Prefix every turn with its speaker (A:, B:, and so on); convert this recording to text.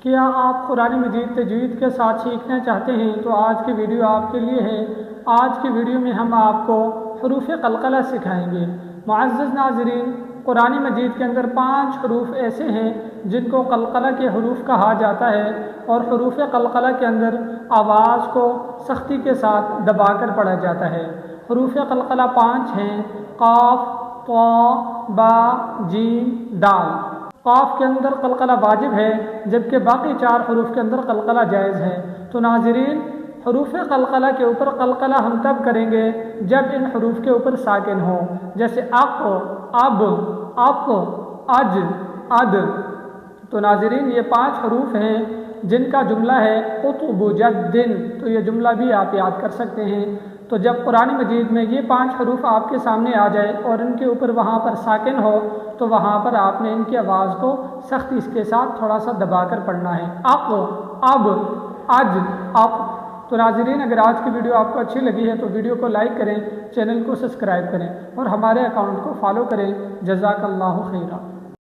A: کیا آپ قرآن مجید تجوید کے ساتھ سیکھنا چاہتے ہیں تو آج کی ویڈیو آپ کے لیے ہے۔ آج کی ویڈیو میں ہم آپ کو حروف قلقلہ سکھائیں گے۔ معزز ناظرین، قرآن مجید کے اندر 5 حروف ایسے ہیں جن کو قلقلہ کے حروف کہا جاتا ہے، اور حروف قلقلہ کے اندر آواز کو سختی کے ساتھ دبا کر پڑھا جاتا ہے۔ حروف قلقلہ 5 ہیں: قاف، طا، با، جیم، دال۔ قاف کے اندر قلقلہ واجب ہے، جبکہ باقی 4 حروف کے اندر قلقلہ جائز ہے۔ تو ناظرین، حروف قلقلہ کے اوپر قلقلہ ہم تب کریں گے جب ان حروف کے اوپر ساکن ہو، جیسے اق، اب، اق، اج، اد۔ تو ناظرین، یہ 5 حروف ہیں جن کا جملہ ہے قطب جد۔ تو یہ جملہ بھی آپ یاد کر سکتے ہیں۔ تو جب قرآن مجید میں یہ 5 حروف آپ کے سامنے آ جائے اور ان کے اوپر وہاں پر ساکن ہو، تو وہاں پر آپ نے ان کی آواز کو سختی اس کے ساتھ تھوڑا سا دبا کر پڑھنا ہے: اق، اب، اج، اق۔ تو ناظرین، اگر آج کی ویڈیو آپ کو اچھی لگی ہے تو ویڈیو کو لائک کریں، چینل کو سبسکرائب کریں اور ہمارے اکاؤنٹ کو فالو کریں۔ جزاک اللہ خیرہ۔